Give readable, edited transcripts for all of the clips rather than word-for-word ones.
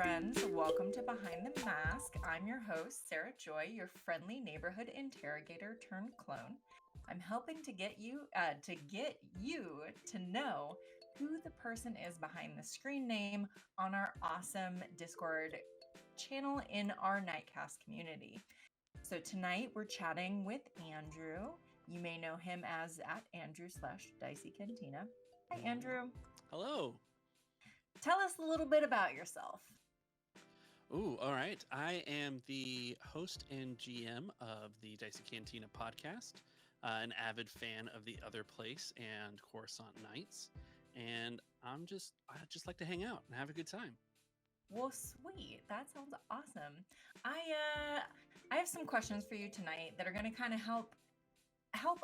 friends. Welcome to Behind the Mask. I'm your host, Sarah Joy, your friendly neighborhood interrogator turned clone. I'm helping to get you to know who the person is behind the screen name on our awesome Discord channel in our Nightcast community. So tonight we're chatting with Andrew. You may know him as at Andrew/Dicey Cantina. Hi, Andrew. Hello. Tell us a little bit about yourself. Ooh, all right. I am the host and GM of the Dicey Cantina podcast, an avid fan of The Other Place and Coruscant Nights, and I just like to hang out and have a good time. Well, sweet. That sounds awesome. I have some questions for you tonight that are going to kind of help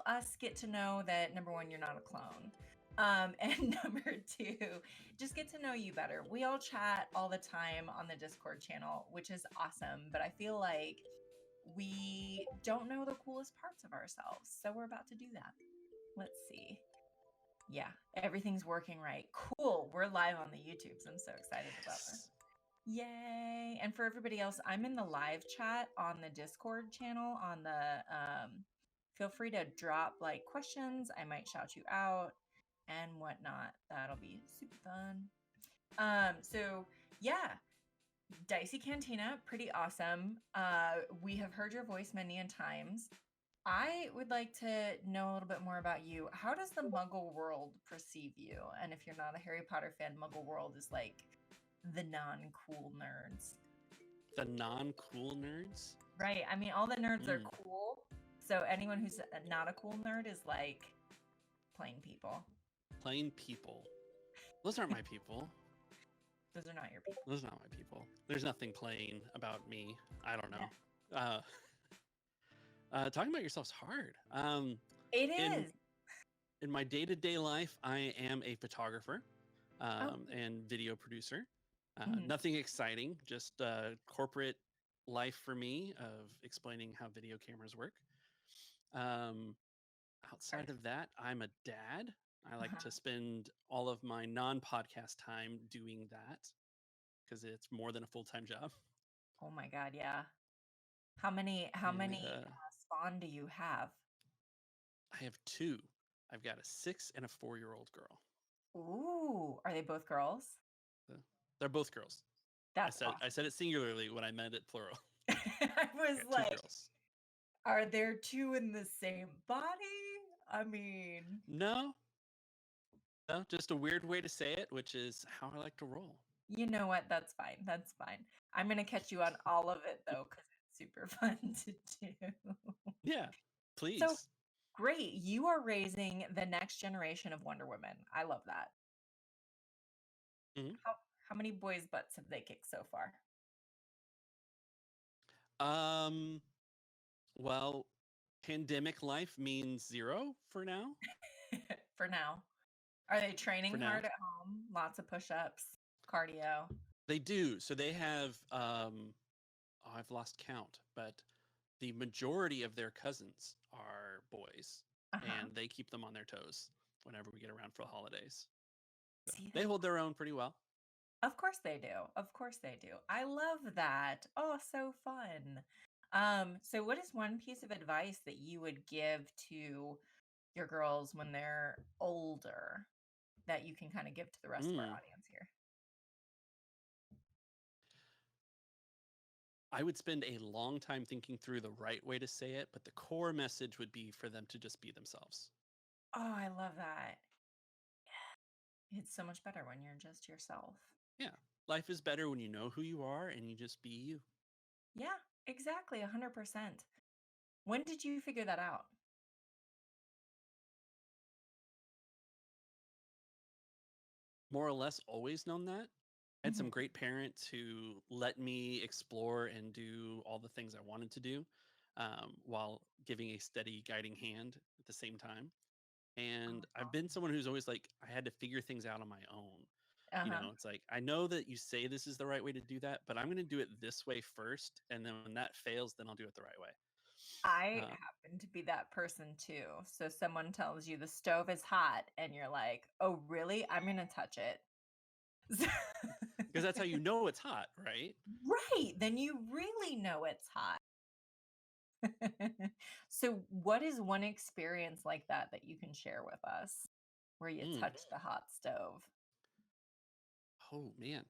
us get to know that number one, you're not a clone. And number two, just get to know you better. We all chat all the time on the Discord channel, which is awesome. But I feel like we don't know the coolest parts of ourselves. So we're about to do that. Let's see. Yeah, everything's working right. Cool. We're live on the YouTubes. I'm so excited about this. Yay. And for everybody else, I'm in the live chat on the Discord channel on the feel free to drop like questions. I might shout you out and whatnot. That'll be super fun. So yeah, Dicey Cantina, pretty awesome. We have heard your voice many times. I would like to know a little bit more about you. How does the Muggle world perceive you? And if you're not a Harry Potter fan, Muggle world is like the non-cool nerds. The non-cool nerds? Right. I mean, all the nerds are cool. So anyone who's not a cool nerd is like plain people. Plain people. Those aren't my people. Those are not your people. Those are not my people. There's nothing plain about me. I don't know. Yeah. Talking about yourself's hard. It is. In my day-to-day life, I am a photographer and video producer. Nothing exciting, just corporate life for me of explaining how video cameras work. Outside of that, I'm a dad. I like to spend all of my non-podcast time doing that because it's more than a full-time job. Oh my God, yeah. How many spawn do you have? I have two. I've got a 6 and a 4-year-old girl. Ooh, are they both girls? They're both girls. That's awesome. I said it singularly when I meant it plural. I was like, are there two in the same body? I mean, no, just a weird way to say it, which is how I like to roll. You know what? That's fine. That's fine. I'm going to catch you on all of it, though, because it's super fun to do. Yeah, please. So, great. You are raising the next generation of Wonder Woman. I love that. Mm-hmm. How many boys' butts have they kicked so far? Well, pandemic life means 0 for now. For now. Are they training hard at home? Lots of push-ups, cardio? They do. So they have, I've lost count, but the majority of their cousins are boys, and they keep them on their toes whenever we get around for the holidays. So they hold their own pretty well. Of course they do. Of course they do. I love that. Oh, so fun. So what is one piece of advice that you would give to your girls when they're older that you can kind of give to the rest of our audience here? I would spend a long time thinking through the right way to say it, but the core message would be for them to just be themselves. Oh, I love that. It's so much better when you're just yourself. Yeah. Life is better when you know who you are and you just be you. Yeah, exactly. 100%. When did you figure that out? More or less always known that. I had some great parents who let me explore and do all the things I wanted to do while giving a steady guiding hand at the same time. And I've been someone who's always like, I had to figure things out on my own. You know, it's like, I know that you say this is the right way to do that, but I'm going to do it this way first. And then when that fails, then I'll do it the right way. I happen to be that person too. So someone tells you the stove is hot and you're like, oh, really? I'm going to touch it. Because that's how you know it's hot, right? Right. Then you really know it's hot. So, what is one experience like that you can share with us where you Mm. touched a hot stove? Oh man.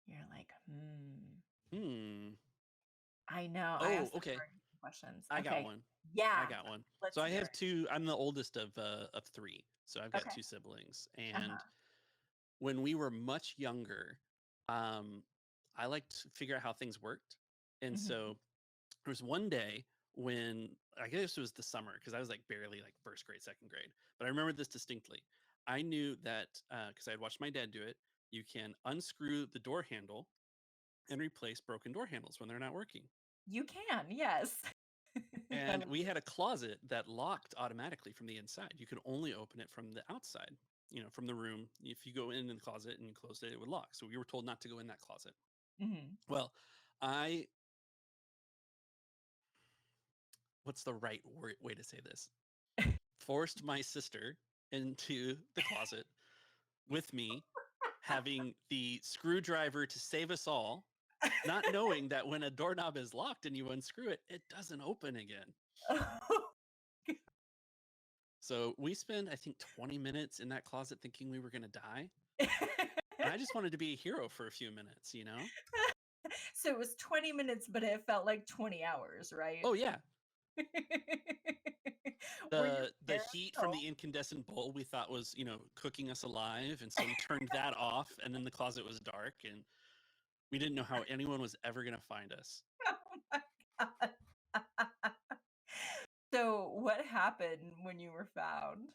You're like, Hmm. I know. I Oh, asked the okay. hard questions. I got Okay. one. I Yeah. got one. So Let's I hear have it. two. I'm the oldest of three. So I've got Okay. two siblings. And Uh-huh. when we were much younger, um, I liked to figure out how things worked. And Hmm. so there was one day when I guess it was the summer because I was like barely like first grade, second grade. But I remember this distinctly. I knew that because I had watched my dad do it. You can unscrew the door handle and replace broken door handles when they're not working. You can, yes. I And love we it. had a closet that locked automatically from the inside. You could only open it from the outside, from the room. If you go in the closet and you closed it, it would lock. So we were told not to go in that closet. Mhm. Well, I, what's the right way to say this? Forced my sister into the closet with me, having the screwdriver to save us all, not knowing that when a doorknob is locked and you unscrew it, it doesn't open again. So we spent, I think, 20 minutes in that closet thinking we were going to die. And I just wanted to be a hero for a few minutes. So it was 20 minutes, but it felt like 20 hours, right? Oh, yeah. Were your The parents heat from home? the incandescent bowl we thought was, cooking us alive. And so we turned that off. And then the closet was dark. And we didn't know how anyone was ever going to find us. Oh my God. So what happened when you were found?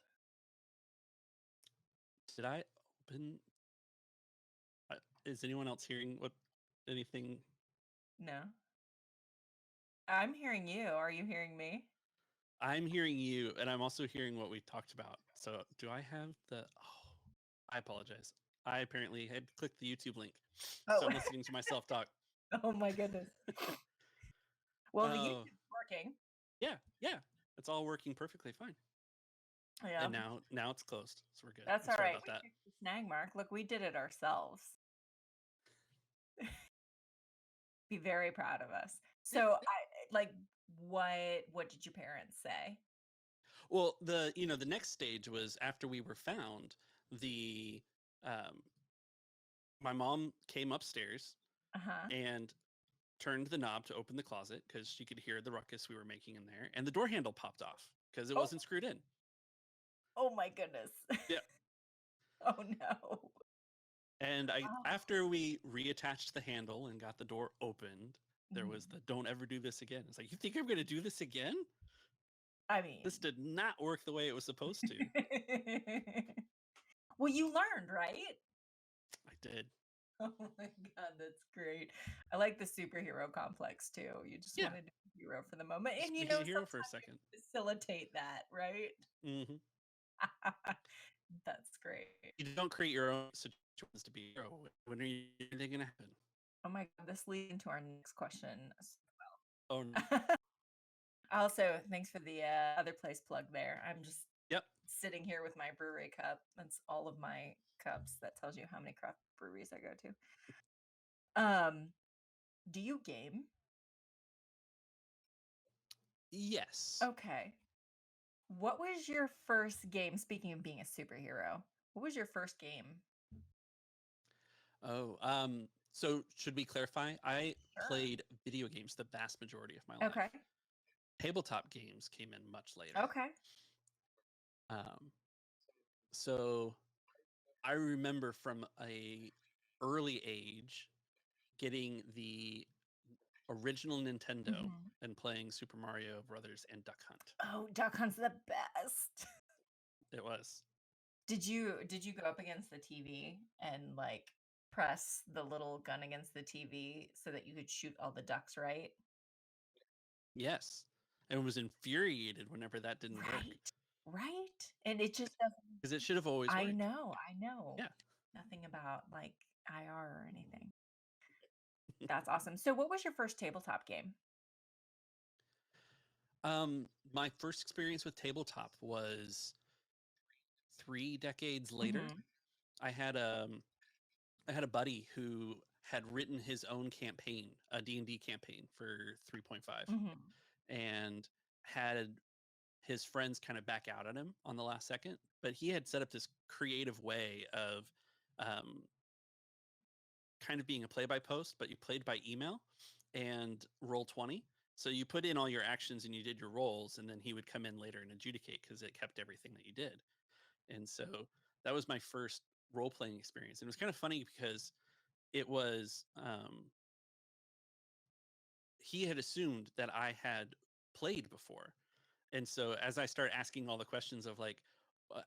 Did I open? Is anyone else hearing anything? No. I'm hearing you. Are you hearing me? I'm hearing you, and I'm also hearing what we talked about. So, do I have the? Oh, I apologize. I apparently had clicked the YouTube link, so Oh, I'm listening to myself talk. oh my goodness. Well, the Oh, YouTube's working. yeah, yeah, it's all working perfectly fine. Yeah, And now it's closed, so we're good. that's I'm all sorry right. about We that. fixed the snag mark. Look, we did it ourselves. Be very proud of us. Yeah. So I like what did your parents say? Well, the next stage was after we were found. The um, My mom came upstairs Uh-huh. and turned the knob to open the closet because she could hear the ruckus we were making in there, and the door handle popped off because it Oh, wasn't screwed in. oh my goodness. Yeah. Oh no. And Oh. after we reattached the handle and got the door opened, there was Mhm. the "Don't ever do this again." It's like, you think I'm going to do this again? I mean, This did not work the way it was supposed to. well, you learned, right? I did. Oh my God, that's great. I like the superhero complex too. You just Yeah, wanted to be a hero for the moment. just And be a hero for a sometimes you second. facilitate that, right? Hmm. That's great. You don't create your own situations to be a hero. When are you going to happen? Oh my God, this leads into our next question as Oh no. well. Also, thanks for the other place plug there. I'm just Yep. sitting here with my brewery cup. That's all of my cups. That tells you how many craft breweries I go to. Do you game? Yes. Okay. What was your first game? Speaking of being a superhero, what was your first game? Oh, so should we clarify? I Sure. played video games the vast majority of my life. Okay. Tabletop games came in much later. Okay. Um, so I remember from a early age getting the original Nintendo Mhm. and playing Super Mario Brothers and Duck Hunt. Oh, Duck Hunt's the best. It was. Did you go up against the TV and like press the little gun against the TV so that you could shoot all the ducks, right? Yes. And was infuriated whenever that didn't work Right. Right? And it just doesn't. because it should have always I worked. know, I know. Yeah. Nothing about like IR or anything. That's awesome. So what was your first tabletop game? My first experience with tabletop was 3 decades later, Mhm. I had I had a buddy who had written his own campaign, a D&D campaign for 3.5, Mhm. and had his friends kind of back out at him on the last second, but he had set up this creative way of um, kind of being a play by post, but you played by email and roll 20. So you put in all your actions and you did your rolls, and then he would come in later and adjudicate because it kept everything that you did. And so that was my first role playing experience. And it was kind of funny because it was he had assumed that I had played before. And so as I start asking all the questions of like,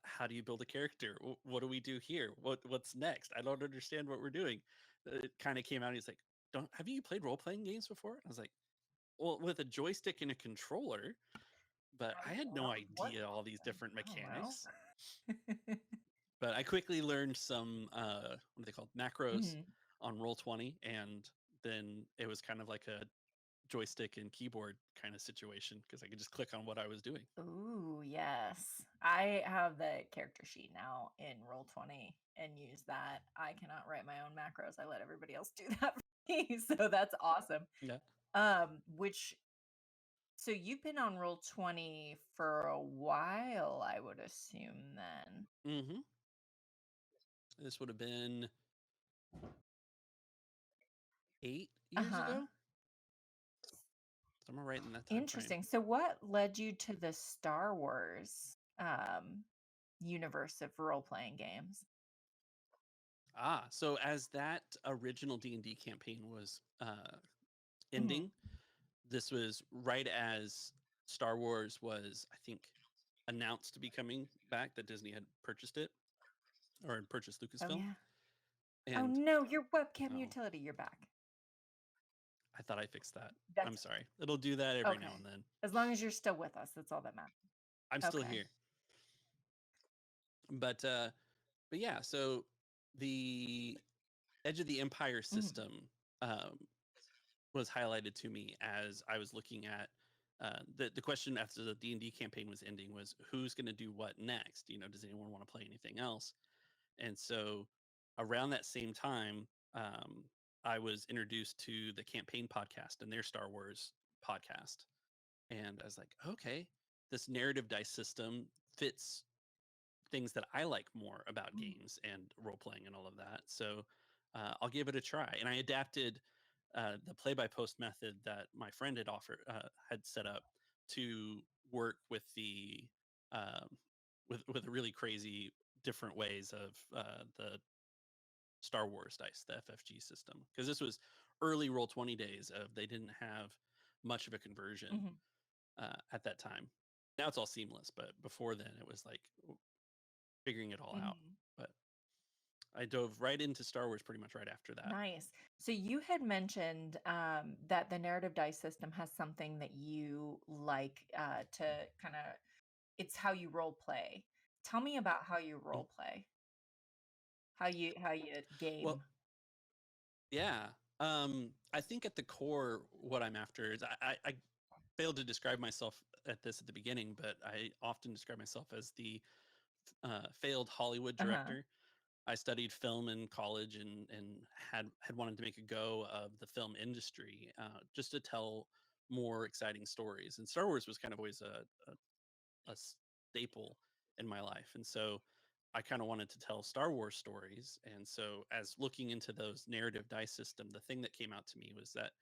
how do you build a character? What do we do here? What's next? I don't understand what we're doing. It kind of came out. He's like, "Don't have you played role playing games before?" I was like, "Well, with a joystick and a controller," but I had no What? idea all these different I don't know. mechanics. But I quickly learned some what are they called, macros Mhm. on Roll20, and then it was kind of like a joystick and keyboard kind of situation because I could just click on what I was doing. Ooh, yes. I have the character sheet now in Roll20 and use that. I cannot write my own macros. I let everybody else do that for me. So that's awesome. Yeah. Which so you've been on Roll20 for a while, I would assume then. Mm-hmm. This would have been 8 years Uh-huh. ago, somewhere right in that time frame. Interesting. So what led you to the Star Wars universe of role-playing games? So as that original D&D campaign was Mhm. ending, this was right as Star Wars was, I think, announced to be coming back, that Disney had purchased it or had purchased Oh Lucasfilm. yeah. Oh And no, your webcam oh, utility, you're back. I thought I fixed that. I'm That's sorry. It'll do that every now okay. and then. As long as you're still with us, that's all that matters. I'm still Okay. here. But yeah, so the Edge of the Empire Mhm. system um, was highlighted to me as I was looking at the question after the D&D campaign was ending was who's going to do what next? Does anyone want to play anything else? And so around that same time, I was introduced to the campaign podcast and their Star Wars podcast. And I was like, okay, this narrative dice system fits things that I like more about Mm. games and role playing and all of that. So I'll give it a try. And I adapted the play by post method that my friend had set up to work with the um, with really crazy different ways of the Star Wars dice, the FFG system, because this was early Roll20 days of they didn't have much of a conversion Mhm. at that time. Now it's all seamless, but before then it was like figuring it all out. Mhm. But I dove right into Star Wars pretty much right after that. Nice. So you had mentioned that the narrative dice system has something that you like to kind of it's how you role play. Tell me about how you Mm. role play. How you Well, game. yeah. I think at the core, what I'm after is I failed to describe myself at this at the beginning, but I often describe myself as the failed Hollywood Uh-huh. director. I studied film in college and had wanted to make a go of the film industry just to tell more exciting stories. And Star Wars was kind of always a staple in my life. And so I kind of wanted to tell Star Wars stories. And so, as looking into those narrative dice system, the thing that came out to me was that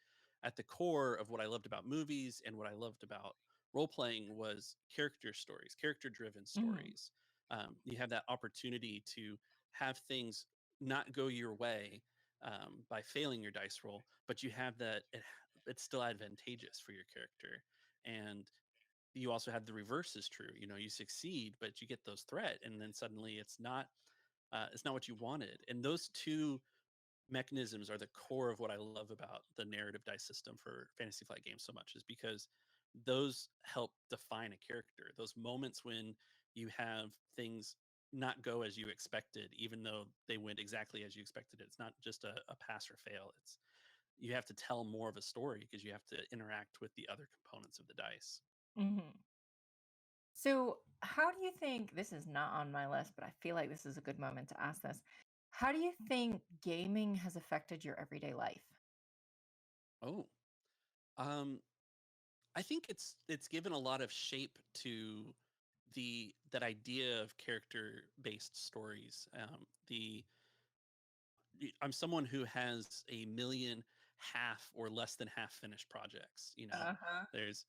at the core of what I loved about movies and what I loved about role playing was character stories, character driven Mhm. stories. You have that opportunity to have things not go your way by failing your dice roll, but you have that it's still advantageous for your character. And you also have the reverse is true. You succeed, but you get those threat, and then suddenly it's not what you wanted. And those two mechanisms are the core of what I love about the narrative dice system for Fantasy Flight Games so much, is because those help define a character. Those moments when you have things not go as you expected, even though they went exactly as you expected. It's not just a pass or fail. It's you have to tell more of a story because you have to interact with the other components of the dice. Mhm. So, how do you think this is not on my list, but I feel like this is a good moment to ask this. How do you think gaming has affected your everyday life? Oh, um, I think it's given a lot of shape to the that idea of character based stories. I'm someone who has a million half or less than half finished projects. Uh-huh. There's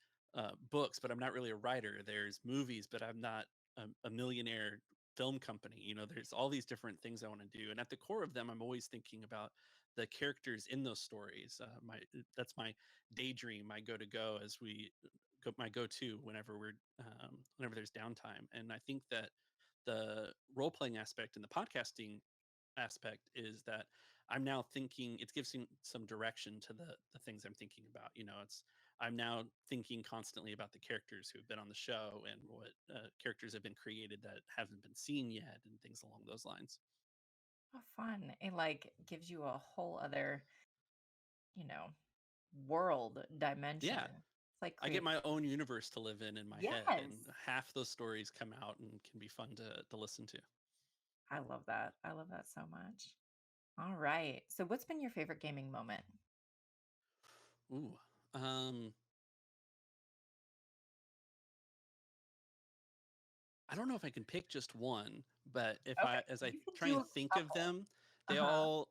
books, but I'm not really a writer. There's movies, but I'm not a millionaire film company. There's all these different things I want to do, and at the core of them, I'm always thinking about the characters in those stories. That's my daydream, my go as we my go to whenever there's downtime, and I think that the role playing aspect and the podcasting aspect is that I'm now thinking it gives some direction to the things I'm thinking about. I'm now thinking constantly about the characters who have been on the show and what characters have been created that haven't been seen yet and things along those lines. Oh, fun. It like gives you a whole other, you know, world dimension. Yeah, It's like I get creating. my own universe to live in my head, Yes. and half those stories come out and can be fun to listen to. I love that. I love that so much. All right. So, what's been your favorite gaming moment? Ooh, um, I don't know if I can pick just one, but if Okay. as I You can try do and a think of couple. them, they Uh-huh. all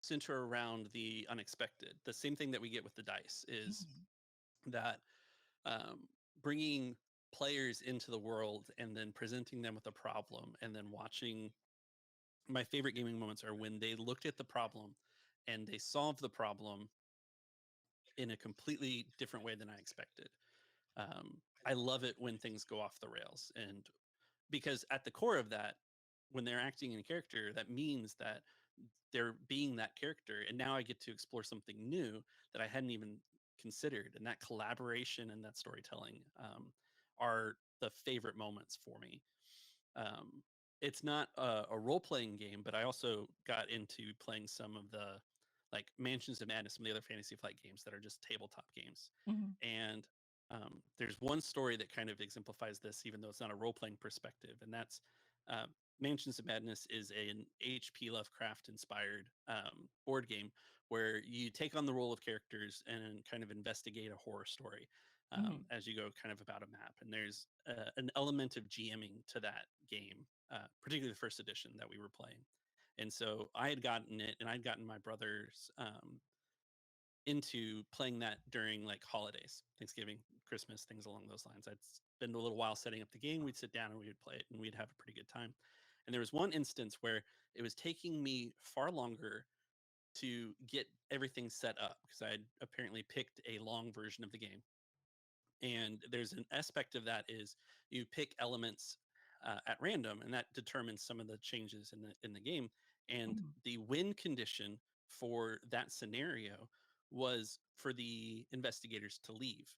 center around the unexpected. The same thing that we get with the dice is Mhm. that um, bringing players into the world and then presenting them with a problem and then watching. My favorite gaming moments are when they looked at the problem and they solved the problem in a completely different way than I expected. I love it when things go off the rails, and because at the core of that, when they're acting in a character, that means that they're being that character, and now I get to explore something new that I hadn't even considered, and that collaboration and that storytelling are the favorite moments for me. um, it's not a role-playing game, but I also got into playing some of the like Mansions of Madness, some of the other Fantasy Flight games that are just tabletop games. Mhm. And there's one story that kind of exemplifies this, even though it's not a role-playing perspective, and that's uh, Mansions of Madness is an H.P. Lovecraft inspired board game where you take on the role of characters and kind of investigate a horror story Mhm. as you go kind of about a map. And there's an element of GMing to that game, particularly the first edition that we were playing. And so I had gotten it, and I'd gotten my brothers into playing that during like holidays, Thanksgiving, Christmas, things along those lines. I'd spend a little while setting up the game. We'd sit down and we would play it, and we'd have a pretty good time. And there was one instance where it was taking me far longer to get everything set up because I had apparently picked a long version of the game. And there's an aspect of that is you pick elements at random, and that determines some of the changes in the game. And Mhm. the win condition for that scenario was for the investigators to leave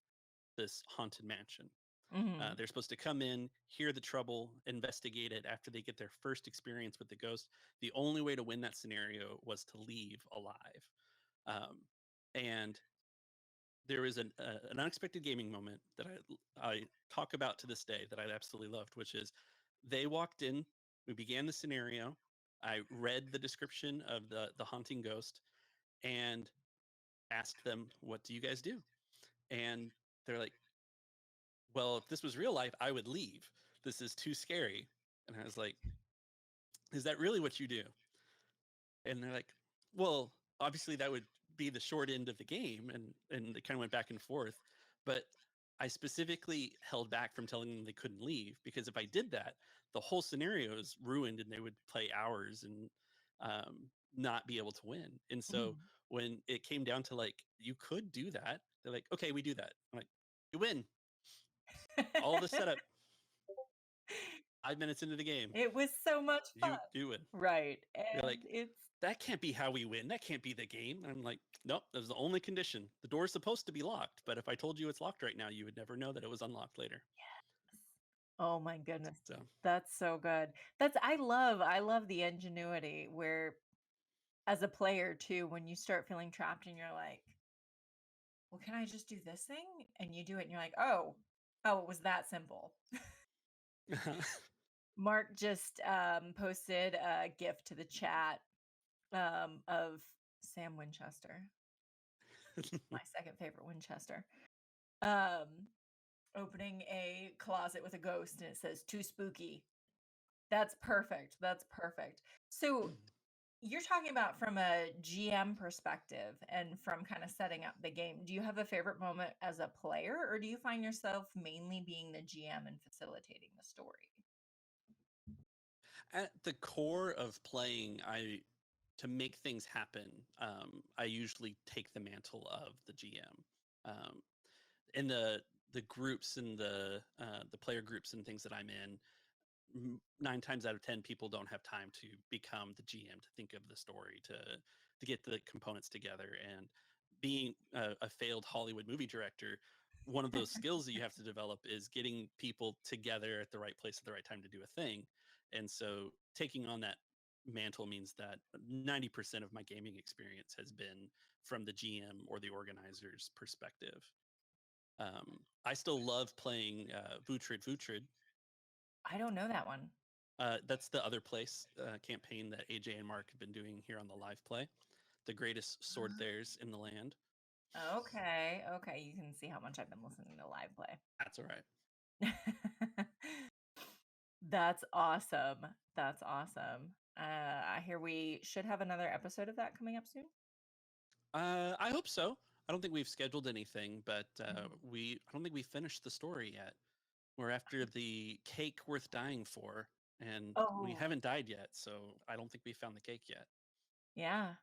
this haunted mansion. Mhm. They're supposed to come in, hear the trouble, investigate it after they get their first experience with the ghost. The only way to win that scenario was to leave alive. Um, and there was an unexpected gaming moment that I talk about to this day that I absolutely loved, which is they walked in, we began the scenario, I read the description of the haunting ghost and asked them, "What do you guys do?" And they're like, "Well, if this was real life, I would leave. This is too scary." And I was like, "Is that really what you do?" And they're like, "Well, obviously that would be the short end of the game," and they kind of went back and forth. But I specifically held back from telling them they couldn't leave because if I did that, the whole scenario is ruined and they would play hours and not be able to win. And so Mhm. when it came down to like you could do that, they're like, "Okay, we do that." I'm like, "You win all the setup. 5 minutes into the game, It was so much fun. you win." Right. They're And like, it's that can't be how we win. That can't be the game. And I'm like, nope, that was the only condition. The door's supposed to be locked, but if I told you it's locked right now, you would never know that it was unlocked later. oh my goodness. So, That's so good. I love the ingenuity where as a player too, when you start feeling trapped and you're like, well, can I just do this thing? And you do it and you're like, oh, it was that simple. Mark just posted a GIF to the chat of Sam Winchester, my second favorite Winchester, um, opening a closet with a ghost, and it says "Too spooky." That's perfect. That's perfect. So you're talking about from a GM perspective and from kind of setting up the game. Do you have a favorite moment as a player, or do you find yourself mainly being the GM and facilitating the story? At the core of playing, to make things happen, I usually take the mantle of the GM. In the groups and the player groups and things that I'm in, 9 times out of 10 people don't have time to become the GM, to think of the story, to get the components together. And being a failed Hollywood movie director, one of those skills that you have to develop is getting people together at the right place at the right time to do a thing. And so taking on that mantle means that 90% of my gaming experience has been from the GM or the organizer's perspective. I still love playing Vutrid. I don't know that one. That's the other place campaign that AJ and Mark have been doing here on the live play. The greatest sword theirs in the land. Okay, okay. You can see how much I've been listening to live That's all right. play. That's awesome. That's awesome. I hear we should have another episode of that coming up soon. I hope so. I don't think we've scheduled anything, but Mhm. I don't think we finished the story yet. We're after the cake worth dying for, and we Oh, haven't died yet, so I don't think we found the cake yet. yeah.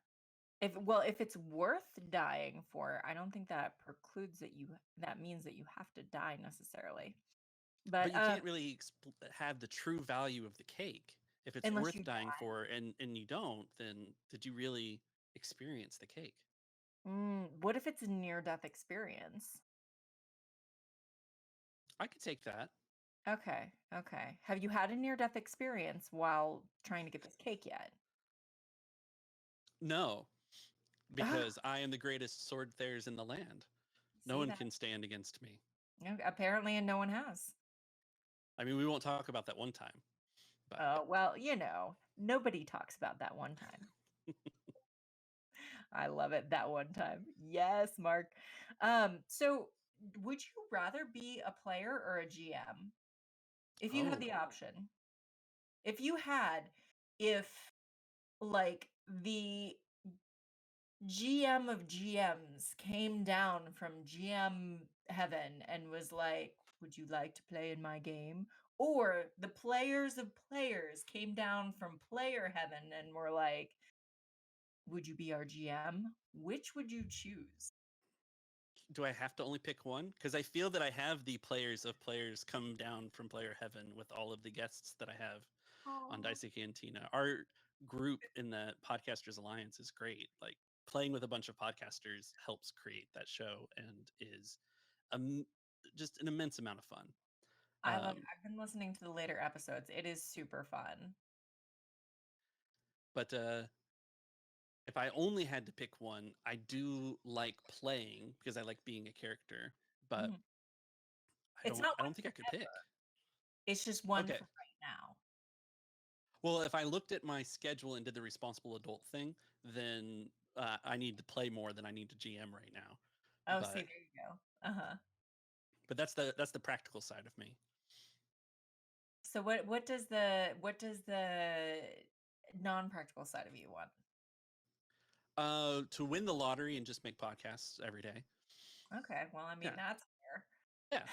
If it's worth dying for, I don't think that precludes that means that you have to die necessarily. But But you can't really have the true value of the cake if it's unless worth you dying for, and you don't. Then did you really experience the cake? what if it's a near death experience? I could take that. Okay, okay. Have you had a near death experience while trying to get this cake yet? No, because I am the greatest sword theirs in the land. No See one that? can stand against me. Apparently, and no one has. I mean, we won't talk about that one time, but Well, nobody talks about that one time. I love it. That one time. Yes, Mark. So would you rather be a player or a GM if you had oh, the option? If you had, if like the GM of GMs came down from GM heaven and was like, "Would you like to play in my game?" Or the players of players came down from player heaven and were like, "Would you be our GM?" Which would you choose? do I have to only pick one? Because I feel that I have the players of players come down from player heaven with all of the guests that I have on Oh, Dicey Cantina. Our group in the Podcasters Alliance is great. Like playing with a bunch of podcasters helps create that show and is um, just an immense amount of fun. I've been listening to the later episodes. It is super fun. But if I only had to pick one, I do like playing because I like being a character, but Mhm. It's not I one don't think I could pick. forever. It's just one Okay. for right now. Well, if I looked at my schedule and did the responsible adult thing, then I need to play more than I need to GM right now. Oh, see, But there you go. Uh-huh. that's the practical side of me. So what does the non-practical side of you want? To win the lottery and just make podcasts every day. Okay, well, I mean, Yeah, that's fair. yeah.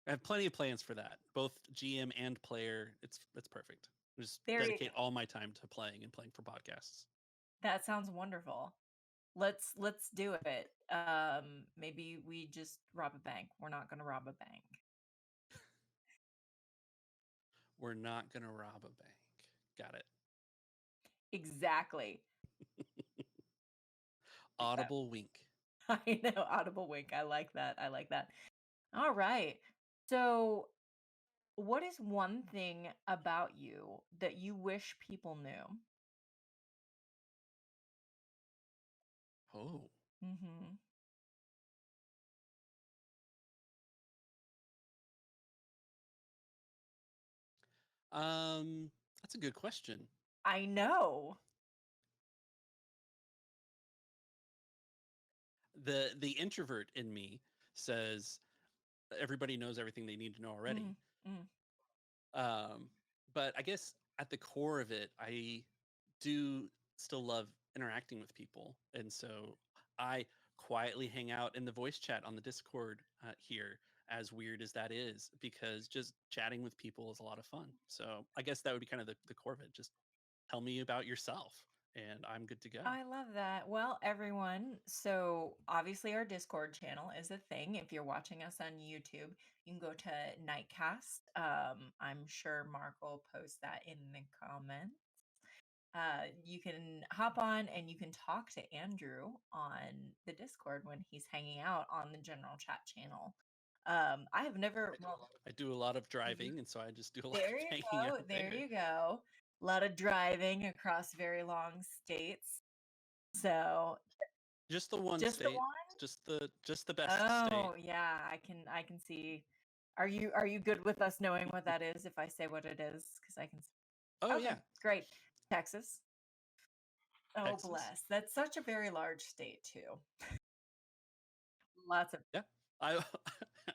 I have plenty of plans for that, both GM and player. It's perfect. Just There you go. dedicate all my time to playing and playing for podcasts. That sounds wonderful. Let's do it. Maybe we just rob a bank. We're not going to rob a bank. We're not gonna rob a bank. Got it. Exactly. Uh, Audible wink. I know, audible wink. I like that. I like that. All right. So, what is one thing about you that you wish people knew? Oh, Mhm. That's a good question. I know. The introvert in me says everybody knows everything they need to know already. Mm, mm. Um, but I guess at the core of it, I do still love interacting with people, and so I quietly hang out in the voice chat on the Discord here. As weird as that is, because just chatting with people is a lot of fun. So I guess that would be kind of the core of it. Just tell me about yourself, and I'm good to go. I love that. Well, everyone, so obviously our Discord channel is a thing. If you're watching us on YouTube, you can go to Nightcast. I'm sure Mark will post that in the comments. You can hop on and you can talk to Andrew on the Discord when he's hanging out on the general chat channel. I have never, well, I do a lot of mhm. driving, and so I just do a lot There of you hanging go. out There there. you go. A lot of driving across very long states. So Just the one just the state, one? just the best state. Oh, yeah, I can see. Are you good with us knowing what that is if I say what it is? Because I can Oh Okay, yeah, great. Texas. Oh, Texas. bless. That's such a very large state too. Lots of Yeah, I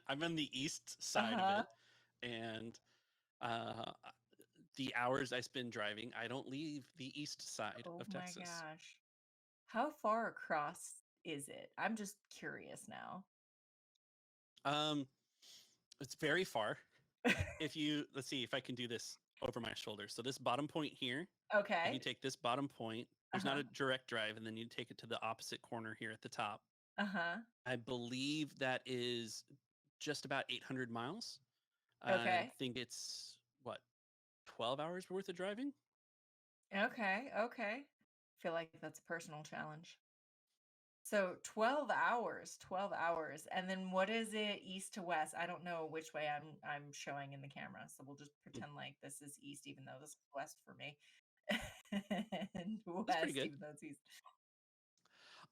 I'm on the east side of Uh-huh. it, and uh, the hours I spend driving, I don't leave the east side Oh of my Texas. gosh. How far across is it? I'm just curious now. Um, it's very far. If you let's see if I can do this over my shoulder. So this bottom point here, if you Okay. take this bottom point, there's not Uh-huh. a direct drive, and then you take it to the opposite corner here at the top. Uh-huh. I believe that is just about 800 miles. I Okay. think it's what 12 hours worth of driving. Okay. Okay. Feel like that's a personal challenge. So 12 hours, 12 hours. And then what is it east to west? I don't know which way I'm showing in the camera. So we'll just Mm, pretend like this is east even though this is west for me. And that's pretty west good. even though it's east.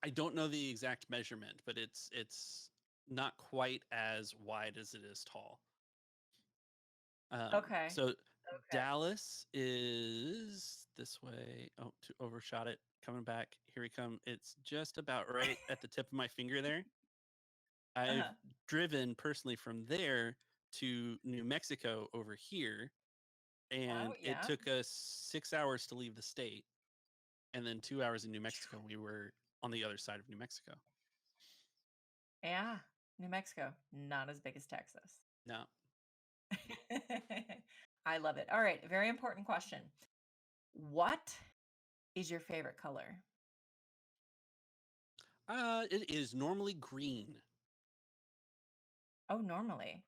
I don't know the exact measurement, but it's not quite as wide as it is tall. Okay. So Okay. Dallas is this way. Oh, to overshot it. Coming back. Here we come. It's just about right at the tip of my finger there. I've Uh-huh. driven personally from there to New Mexico over here, Oh, and it yeah. took us 6 hours to leave the state, and then 2 hours in New Mexico. We were on the other side of New Mexico. Yeah. New Mexico, not as big as Texas. No, I love it. All right, very important question. What is your favorite color? it is normally green. Oh, normally.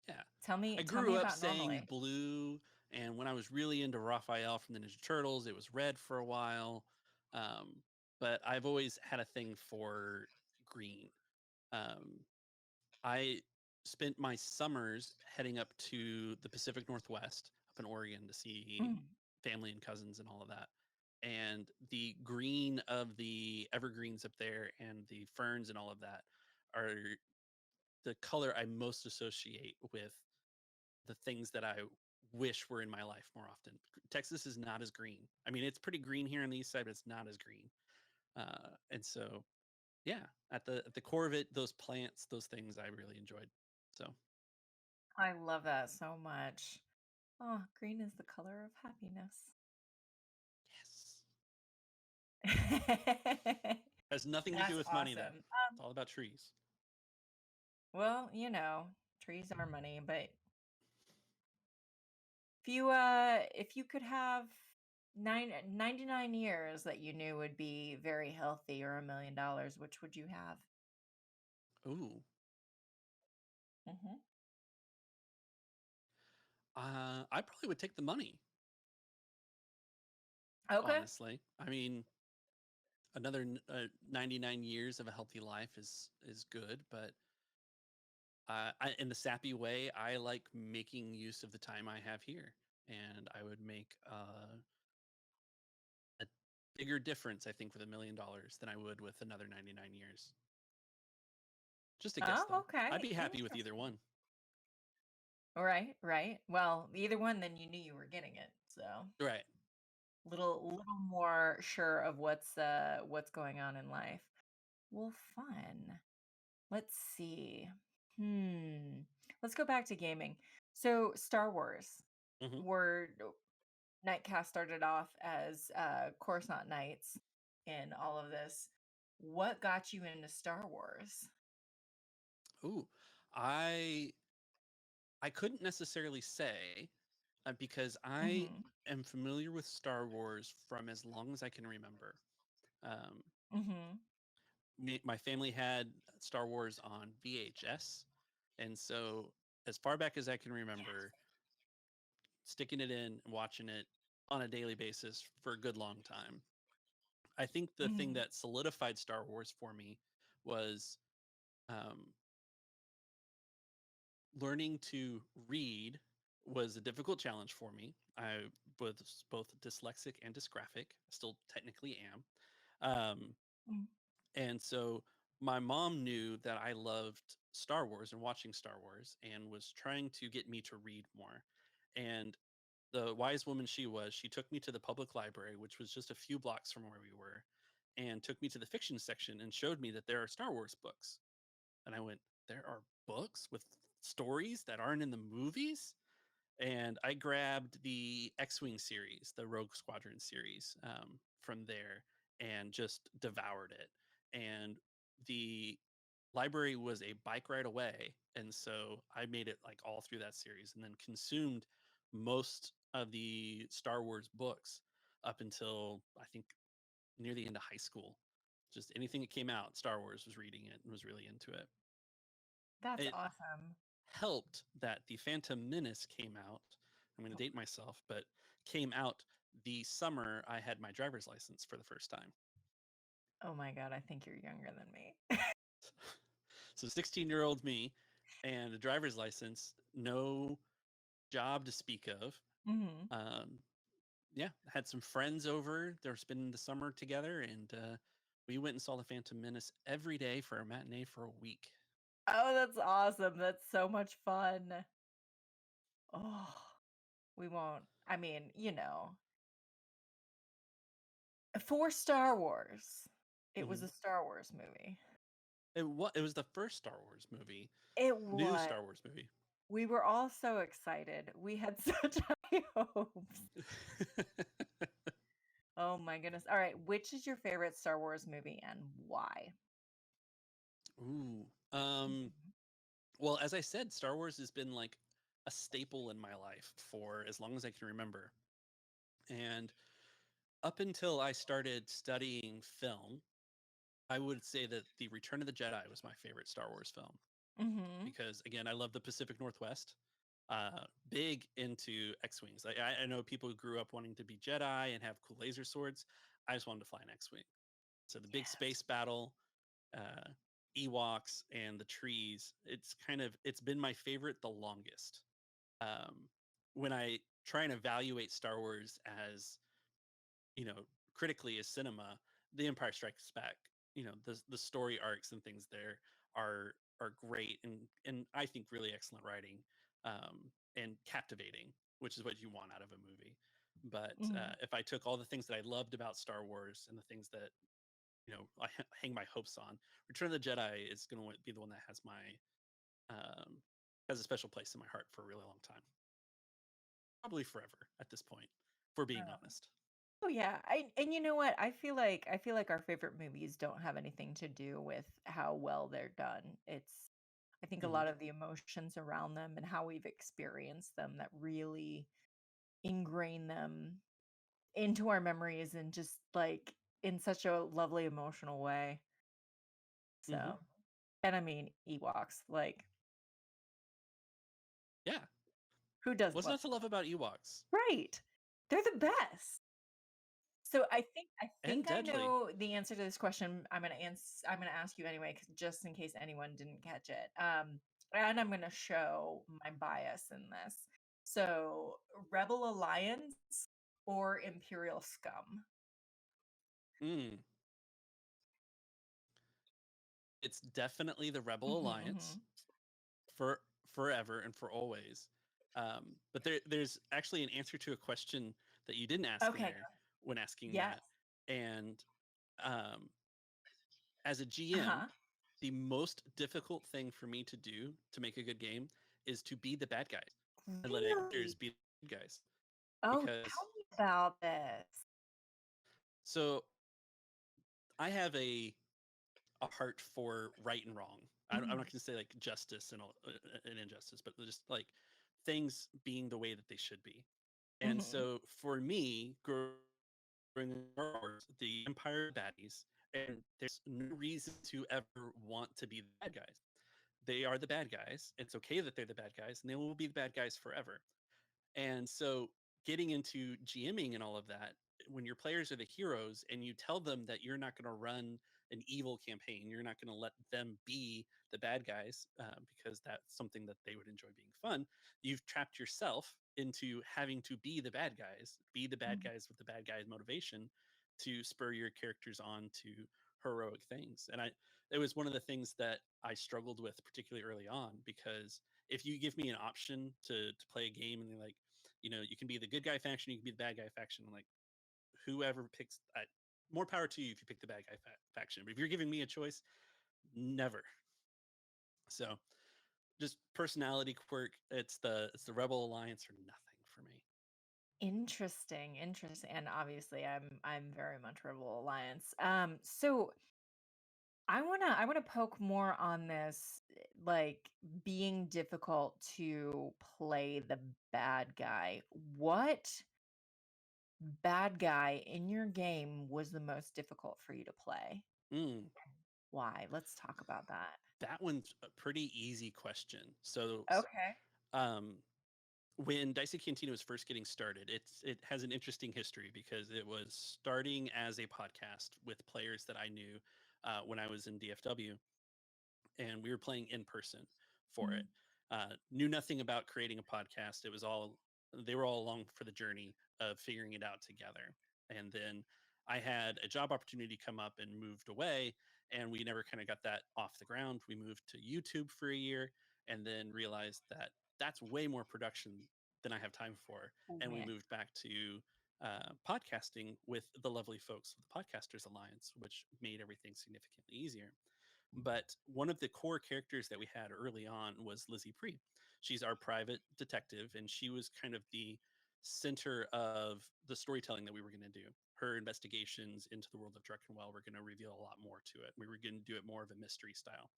Yeah. Tell me I tell grew me up about saying normally. blue, and when I was really into Raphael from the Ninja Turtles, it was red for a while. Um, but I've always had a thing for green. Um, I spent my summers heading up to the Pacific Northwest, up in Oregon, to see Mm. family and cousins and all of that. And the green of the evergreens up there and the ferns and all of that are the color I most associate with the things that I wish were in my life more often. Texas is not as green. I mean, it's pretty green here on the east side, but it's not as green. And so, yeah, at the core of it, those plants, those things, I really enjoyed. So, I love that so much. Oh, green is the color of happiness. yes, has nothing to do That's with money though. awesome. It's all about trees. Well, trees are money, but if you could have 99 years that you knew would be very healthy or $1 million, which would you have? Ooh, Hmm. I probably would take the money. Okay. Honestly, I mean, another 99 years of a healthy life is good, but in the sappy way, I like making use of the time I have here, and I would make a bigger difference, I think, with $1 million than I would with another 99 years. Just a guess, Oh, though. I'd okay. be happy with either Interesting. one. Right, right. Well, either one, then you knew you were getting it. So Right. little more sure of what's going on in life. Well, fun. Let's see. Hmm. Let's go back to gaming. So Star Wars. Hmm. Were Nightcast started off as Coruscant Nights in all of this. What got you into Star Wars? Ooh, I I couldn't necessarily say because I Mm-hmm. am familiar with Star Wars from as long as I can remember. Um, Mm-hmm. my family had Star Wars on VHS, and so as far back as I can remember, sticking it in and watching it on a daily basis for a good long time. I think the thing Mm-hmm. that solidified Star Wars for me was um, learning to read was a difficult challenge for me. I was both dyslexic and dysgraphic. Still technically am. And so my mom knew that I loved Star Wars and watching Star Wars and was trying to get me to read more. And the wise woman she was, she took me to the public library, which was just a few blocks from where we were, and took me to the fiction section and showed me that there are Star Wars books. And I went, there are books with stories that aren't in the movies? And I grabbed the X-Wing series, the Rogue Squadron series, from there, and just devoured it. And the library was a bike ride away, and so I made it like all through that series, and then consumed most of the Star Wars books up until I think near the end of high school. Just anything that came out, Star Wars was reading it and was really into it. That's It awesome. helped that the Phantom Menace came out. I'm going to date myself, but came out the summer I had my driver's license for the first time. Oh my God, I think you're younger than me. So 16-year-old me and a driver's license, no job to speak of. Mm-hmm. Um, yeah, had some friends over. They were spending the summer together, and we went and saw the Phantom Menace every day for a matinee for a week. Oh, that's awesome. That's so much fun. Oh, we won't. I mean, for Star Wars, it was Hmm. a Star Wars movie. It was the first Star Wars movie, It new was. Star Wars movie. We were all so excited. We had such high hopes. Oh my goodness. All right, which is your favorite Star Wars movie and why? Ooh. Mhm. Well, as I said, Star Wars has been like a staple in my life for as long as I can remember. And up until I started studying film, I would say that The Return of the Jedi was my favorite Star Wars film Mhm. because, again, I love the Pacific Northwest. Big into X-wings. I know people who grew up wanting to be Jedi and have cool laser swords. I just wanted to fly an X-wing. So the big Yes. space battle, uh, Ewoks, and the trees. It's been my favorite the longest. Um, when I try and evaluate Star Wars as critically as cinema, The Empire Strikes Back, the story arcs and things there are great and I think really excellent writing, and captivating, which is what you want out of a movie. But Mhm. if I took all the things that I loved about Star Wars and the things that I hang my hopes on, Return of the Jedi is going to be the one that has a special place in my heart for a really long time, probably forever at this point, for being honest. Oh yeah. And you know what? I feel like our favorite movies don't have anything to do with how well they're done. I think a Hmm. lot of the emotions around them and how we've experienced them that really ingrain them into our memories and just like in such a lovely emotional way. Hmm. So, and I mean Ewoks, like Yeah. who doesn't What's love not to love about Ewoks? Right. They're the best. So I think And I deadly. know the answer to this question. I'm gonna ask you anyway, 'cause just in case anyone didn't catch it. And I'm gonna show my bias in this. So Rebel Alliance or Imperial Scum? Mm. It's definitely the Rebel Hmm Alliance hmm for forever and for always. But there's actually an answer to a question that you didn't ask in Okay. there when asking Yes. that. And um, as a GM, Uh-huh. the most difficult thing for me to do to make a good game is to be the bad guys and let others Really? be the good guys. Oh, Because tell me about this. so I have a heart for right and wrong. I'm not Mhm. going to say like justice and injustice, but just like things being the way that they should be. And Mhm. so for me, growing up in Star Wars, the Empire are baddies, and there's no reason to ever want to be the bad guys. They are the bad guys. It's okay that they're the bad guys, and they will be the bad guys forever. And so getting into GMing and all of that, when your players are the heroes and you tell them that you're not going to run an evil campaign, you're not going to let them be the bad guys because that's something that they would enjoy being fun, you've trapped yourself into having to be the bad Mhm. guys with the bad guys motivation to spur your characters on to heroic things. And it was one of the things that I struggled with particularly early on because if you give me an option to play a game and they're like, you can be the good guy faction, you can be the bad guy faction. I'm like, whoever picks, more power to you if you pick the bad guy faction. But if you're giving me a choice, never. So just personality quirk. It's the Rebel Alliance or nothing for me. Interesting, interesting. And obviously I'm very much Rebel Alliance. So I wanna poke more on this, like being difficult to play the bad guy. What bad guy in your game was the most difficult for you to play? Mm, Why? Let's talk about that. that one's a pretty easy question. So Okay. um, when Dicey Cantina was first getting started, it has an interesting history because it was starting as a podcast with players that I knew when I was in DFW, and we were playing in person for it. Mhm. Knew nothing about creating a podcast. It was all they were all along for the journey of figuring it out together. And then I had a job opportunity come up and moved away, and we never kind of got that off the ground. We moved to YouTube for a year, and then realized that that's way more production than I have time for. And we Yeah. moved back to podcasting with the lovely folks of the Podcasters Alliance, which made everything significantly easier. But one of the core characters that we had early on was Lizzie Pree. She's our private detective, and she was kind of the center of the storytelling that we were going to do. Her investigations into the world of Druckenwell were going to reveal a lot more to it. We were going to do it more of a mystery style.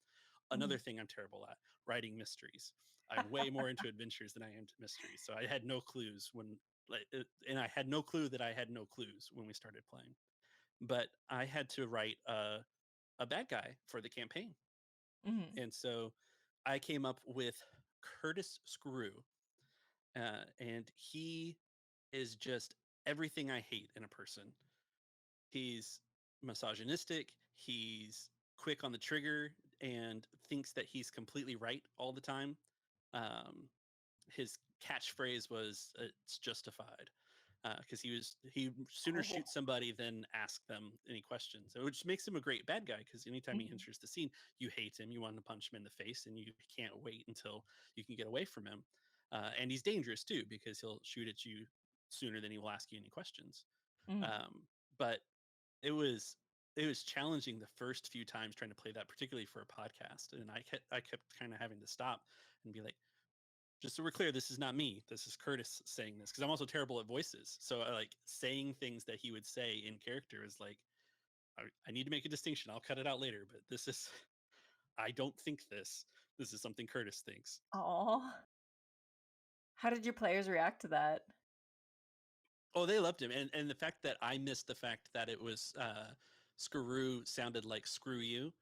Another Mhm. thing I'm terrible at, writing mysteries. I'm way more into adventures than I am to mysteries. So I had no clues and I had no clue that I had no clues when we started playing. But I had to write a bad guy for the campaign. Mhm. And so I came up with Curtis Screw. And he is just everything I hate in a person. He's misogynistic, he's quick on the trigger, and thinks that he's completely right all the time. Um, his catchphrase was "It's justified," because he sooner Oh. shoot somebody than ask them any questions, which makes him a great bad guy. Because anytime he Mhm. enters the scene, you hate him, you want to punch him in the face, and you can't wait until you can get away from him. And he's dangerous too because he'll shoot at you sooner than he will ask you any questions. Mhm. But it was it was challenging the first few times trying to play that, particularly for a podcast, and I kept kind of having to stop and be like, just so we're clear, this is not me. This is Curtis saying this because I'm also terrible at voices. So I like saying things that he would say in character is like, I need to make a distinction. I'll cut it out later, but this is, I don't think this. This is something Curtis thinks. Aw. How did your players react to that? Oh, they loved him, and the fact that I missed the fact that it was Screw sounded like screw you.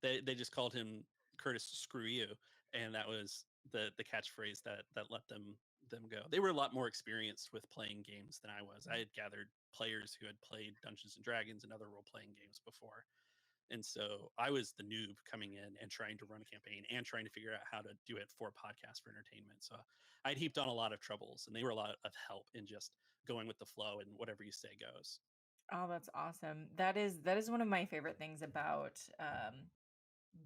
They just called him Curtis Screw you, and that was the catchphrase that let them go. They were a lot more experienced with playing games than I was. I had gathered players who had played Dungeons and Dragons and other role playing games before, and so I was the noob coming in and trying to run a campaign and trying to figure out how to do it for a podcast for entertainment. So I'd heaped on a lot of troubles, and they were a lot of help in just going with the flow and whatever you say goes. Oh, that's awesome. That is one of my favorite things about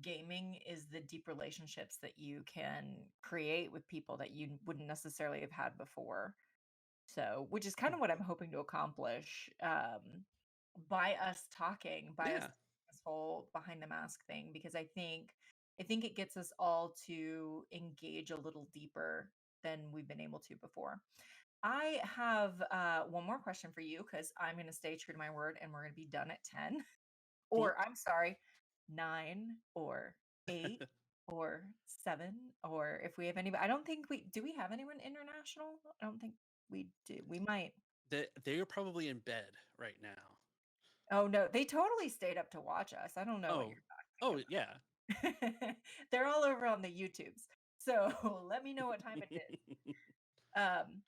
gaming is the deep relationships that you can create with people that you wouldn't necessarily have had before. So, which is kind of what I'm hoping to accomplish by us talking, by us Yeah. this whole behind the mask thing, because I think it gets us all to engage a little deeper than we've been able to before. I have one more question for you because I'm going to stay true to my word and we're going to be done at 10, Cool. or I'm sorry, 9 or 8 or 7, or if we have anybody. I don't think we do. We have anyone international? I don't think we do. We might. They are probably in bed right now. Oh no, they totally stayed up to watch us. I don't know what Oh, you're oh yeah. talking about. They're all over on the YouTubes. So let me know what time it is. Um,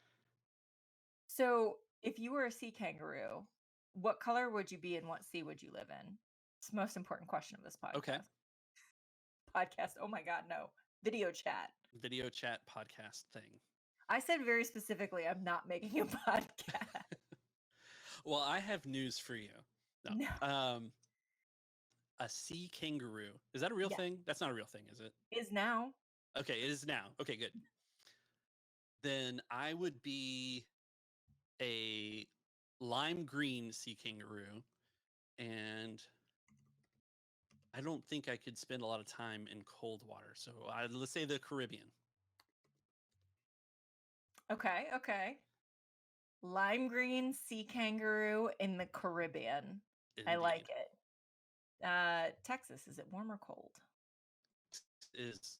so if you were a sea kangaroo, what color would you be and what sea would you live in? It's the most important question of this Okay. podcast. Oh my God, no. Video chat. Video chat podcast thing. I said very specifically, I'm not making a podcast. Well, I have news for you. No. No. A sea kangaroo. Is that a real Yeah. thing? That's not a real thing, is it? Is now. Okay, it is now. Okay, good. Then I would be a lime green sea kangaroo, and I don't think I could spend a lot of time in cold water. So let's say the Caribbean. Okay, okay. Lime green sea kangaroo in the Caribbean. I like Indeed. it. Texas, is it warm or cold? Is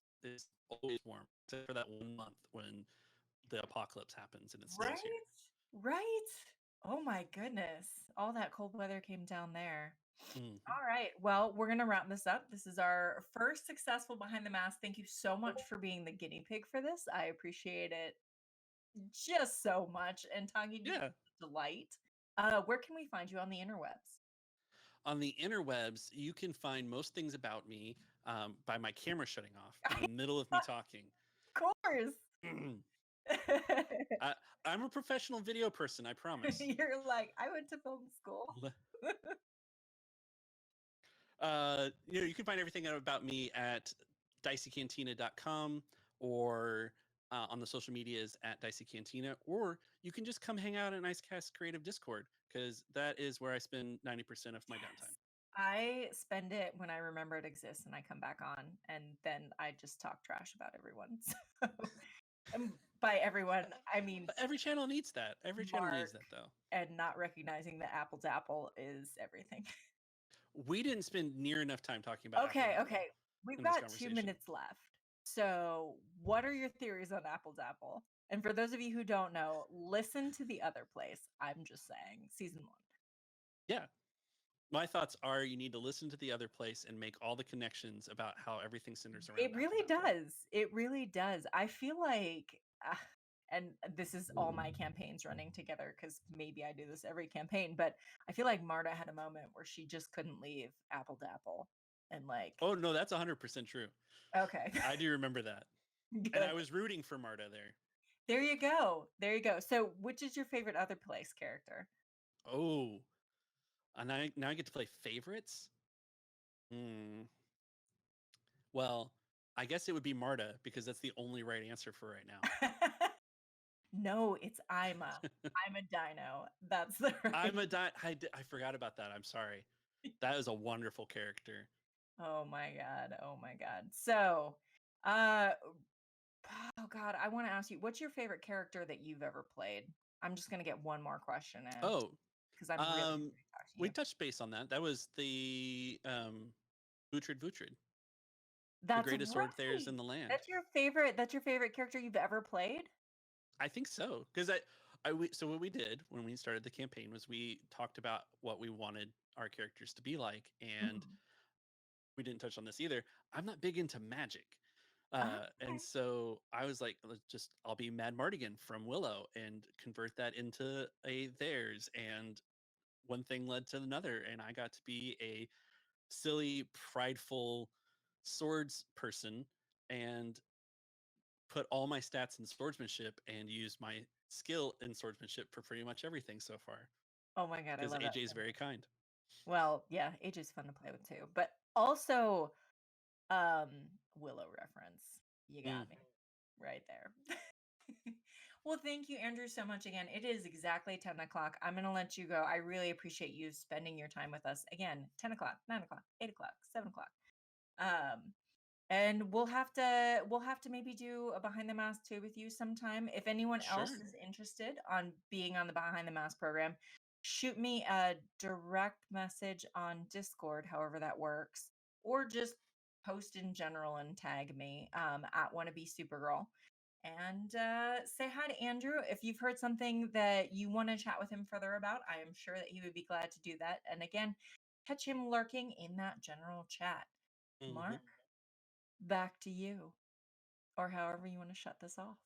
always warm, except for that 1 month when the apocalypse happens and it stays here. Right? Right? Oh my goodness. All that cold weather came down there. Mhm. All right. Well, we're going to wrap this up. This is our first successful Behind the Mask. Thank you so much for being the guinea pig for this. I appreciate it just so much. And talking to you Yeah. is a delight. Where can we find you on the interwebs? On the interwebs, you can find most things about me by my camera shutting off in the middle of me talking. Of course. I, I'm a professional video person, I promise. You're like, I went to film school. You can find everything out about me at diceycantina.com or on the social medias at Dicey Cantina, or you can just come hang out at Nicecast Creative Discord because that is where I spend 90% of my downtime. I spend it when I remember it exists and I come back on, and then I just talk trash about everyone. So, and by everyone, I mean But every channel needs that. Every channel needs Mark, that, though. and not recognizing that Apple to Apple is everything. We didn't spend near enough time talking about Okay, Apple okay. We've in this got 2 conversation. minutes left. So, what are your theories on Apple to Apple? And for those of you who don't know, listen to the other place. I'm just saying, season 1. Yeah. My thoughts are you need to listen to the other place and make all the connections about how everything centers around It really Apple to Apple. does. It really does. I feel like, and this is all my campaigns running together because maybe I do this every campaign, but I feel like Marta had a moment where she just couldn't leave Apple to Apple. And like, Oh, no, that's 100% true. okay, I do remember that. And I good. was rooting for Marta there. There you go. There you go. So, which is your favorite other place character? Oh, and now I get to play favorites? Hmm. Well, I guess it would be Marta because that's the only right answer for right now. No, it's Ima. I'm a dino. That's the right. I forgot about that. I'm sorry. That is a wonderful character. Oh my god. Oh my god. So, uh oh god, I want to ask you, what's your favorite character that you've ever played? I'm just going to get one more question in Oh, because I'm really um, enjoying talking to we you. touched base on that. That was the Vutrid, the That's greatest sword there's right. in the land. That's your favorite character you've ever played? I think so because so what we did when we started the campaign was we talked about what we wanted our characters to be like, and Mhm. we didn't touch on this either. I'm not big into magic. And Okay. so I was like, I'll be Mad Mardigan from Willow and convert that into a theirs. And one thing led to another. And I got to be a silly, prideful swords person and put all my stats in swordsmanship and use my skill in swordsmanship for pretty much everything so far Oh my god, I because love that AJ is so much. very kind. Well, yeah, AJ's fun to play with too. But also, Um, Willow reference. You Mm, got me right there. Well, thank you, Andrew, so much again. It is exactly 10 o'clock. I'm going to let you go. I really appreciate you spending your time with us. Again, 10 o'clock, 9 o'clock, 8 o'clock, 7 o'clock. Um, and we'll have to maybe do a behind the mask too with you sometime. If anyone else sure. is interested on being on the behind the mask program, shoot me a direct message on Discord, however that works, or just post in general and tag me at wannabe supergirl and say hi to Andrew. If you've heard something that you want to chat with him further about, I am sure that he would be glad to do that. And again, catch him lurking in that general chat. Hmm. Mark, back to you, or however you want to shut this off.